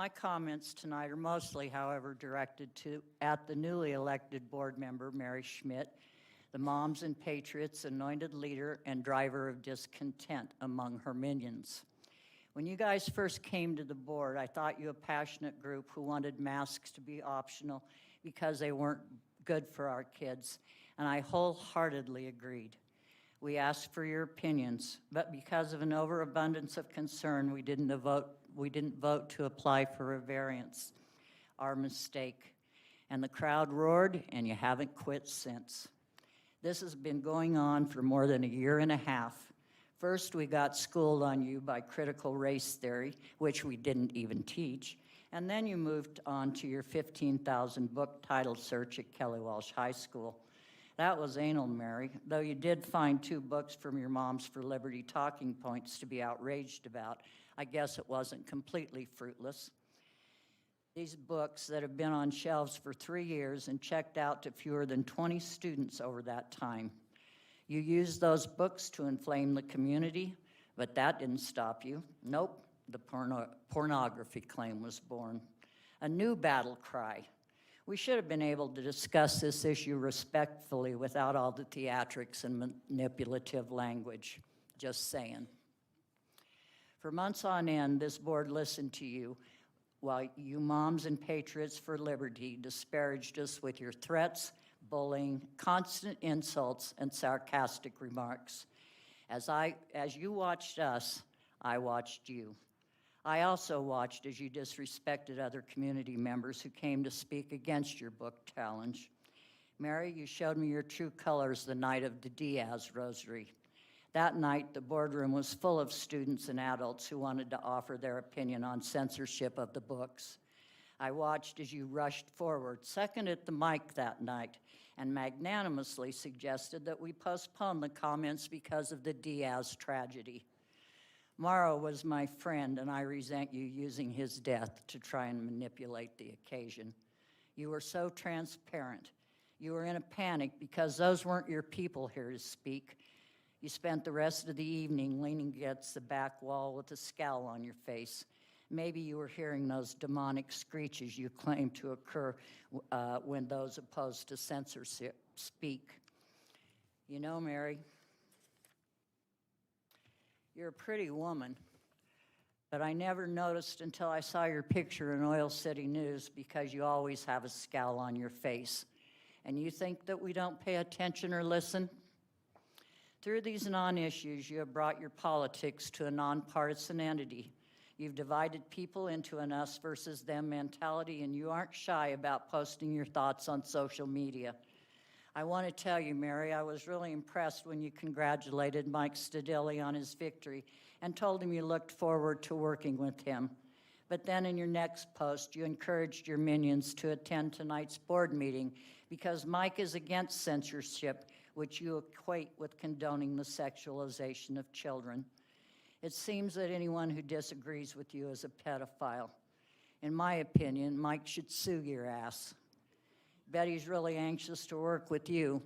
My comments tonight are mostly, however, directed at the newly elected board member, Mary Schmidt, the Moms and Patriots anointed leader and driver of discontent among her minions. When you guys first came to the board, I thought you a passionate group who wanted masks to be optional because they weren't good for our kids, and I wholeheartedly agreed. We asked for your opinions, but because of an overabundance of concern, we didn't vote to apply for a variance. Our mistake. And the crowd roared, and you haven't quit since. This has been going on for more than a year and a half. First, we got schooled on you by critical race theory, which we didn't even teach, and then you moved on to your 15,000 book title search at Kelly Walsh High School. That was anal, Mary, though you did find 2 books from your Moms for Liberty talking points to be outraged about. I guess it wasn't completely fruitless. These books that have been on shelves for 3 years and checked out to fewer than 20 students over that time. You used those books to inflame the community, but that didn't stop you. Nope, the pornography claim was born. A new battle cry. We should have been able to discuss this issue respectfully without all the theatrics and manipulative language. Just saying. For months on end, this board listened to you while you Moms and Patriots for Liberty disparaged us with your threats, bullying, constant insults, and sarcastic remarks. As you watched us, I watched you. I also watched as you disrespected other community members who came to speak against your book challenge. Mary, you showed me your true colors the night of the Diaz Rosary. That night, the boardroom was full of students and adults who wanted to offer their opinion on censorship of the books. I watched as you rushed forward, second at the mic that night, and magnanimously suggested that we postpone the comments because of the Diaz tragedy. Morrow was my friend, and I resent you using his death to try and manipulate the occasion. You were so transparent. You were in a panic because those weren't your people here to speak. You spent the rest of the evening leaning against the back wall with a scowl on your face. Maybe you were hearing those demonic screeches you claim to occur when those opposed to censorship speak. You know, Mary, you're a pretty woman, but I never noticed until I saw your picture in Oil City News because you always have a scowl on your face. And you think that we don't pay attention or listen? Through these non-issues, you have brought your politics to a nonpartisan entity. You've divided people into an us versus them mentality, and you aren't shy about posting your thoughts on social media. I want to tell you, Mary, I was really impressed when you congratulated Mike Stadilli on his victory and told him you looked forward to working with him. But then in your next post, you encouraged your minions to attend tonight's board meeting because Mike is against censorship, which you equate with condoning the sexualization of children. It seems that anyone who disagrees with you is a pedophile. In my opinion, Mike should sue your ass. Betty's really anxious to work with you.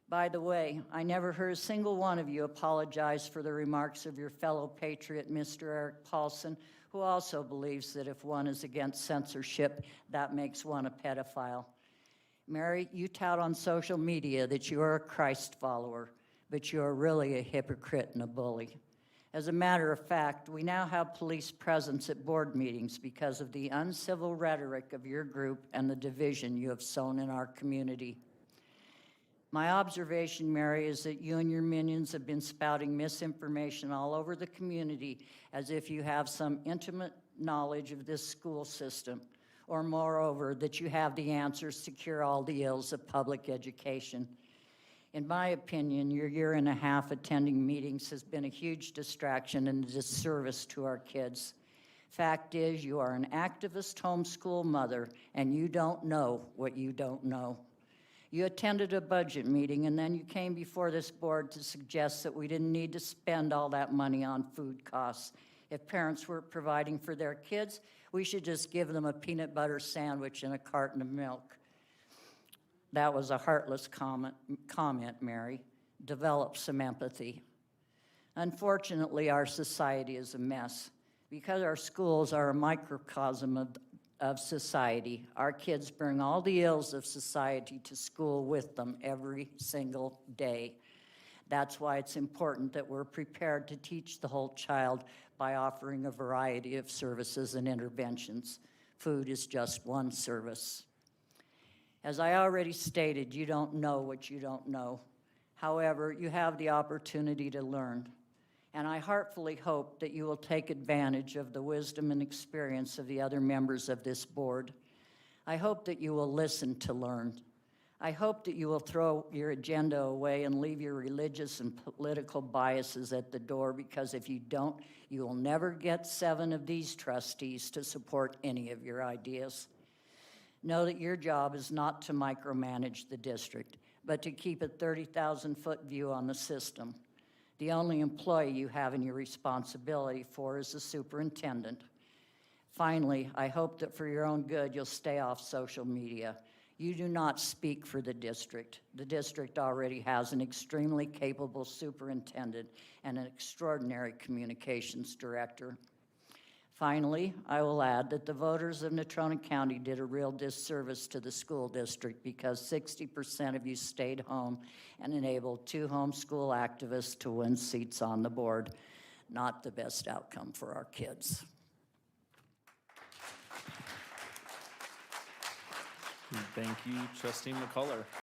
By the way, I never heard a single one of you apologize for the remarks of your fellow patriot, Mr. Eric Paulson, who also believes that if one is against censorship, that makes one a pedophile. Mary, you tout on social media that you are a Christ follower, but you are really a hypocrite and a bully. As a matter of fact, we now have police presence at board meetings because of the uncivil rhetoric of your group and the division you have sown in our community. My observation, Mary, is that you and your minions have been spouting misinformation all over the community as if you have some intimate knowledge of this school system, or moreover, that you have the answers to cure all the ills of public education. In my opinion, your year and a half attending meetings has been a huge distraction and a disservice to our kids. Fact is, you are an activist homeschool mother, and you don't know what you don't know. You attended a budget meeting, and then you came before this board to suggest that we didn't need to spend all that money on food costs. If parents weren't providing for their kids, we should just give them a peanut butter sandwich and a carton of milk. That was a heartless comment, Mary. Develop some empathy. Unfortunately, our society is a mess. Because our schools are a microcosm of society, our kids bring all the ills of society to school with them every single day. That's why it's important that we're prepared to teach the whole child by offering a variety of services and interventions. Food is just one service. As I already stated, you don't know what you don't know. However, you have the opportunity to learn. And I heartfully hope that you will take advantage of the wisdom and experience of the other members of this board. I hope that you will listen to learn. I hope that you will throw your agenda away and leave your religious and political biases at the door, because if you don't, you will never get 7 of these trustees to support any of your ideas. Know that your job is not to micromanage the district, but to keep a 30,000-foot view on the system. The only employee you have any responsibility for is the superintendent. Finally, I hope that for your own good, you'll stay off social media. You do not speak for the district. The district already has an extremely capable superintendent and an extraordinary communications director. Finally, I will add that the voters of Natrona County did a real disservice to the school district, because 60% of you stayed home and enabled 2 homeschool activists to win seats on the board. Not the best outcome for our kids. Thank you, Trustee McCullar.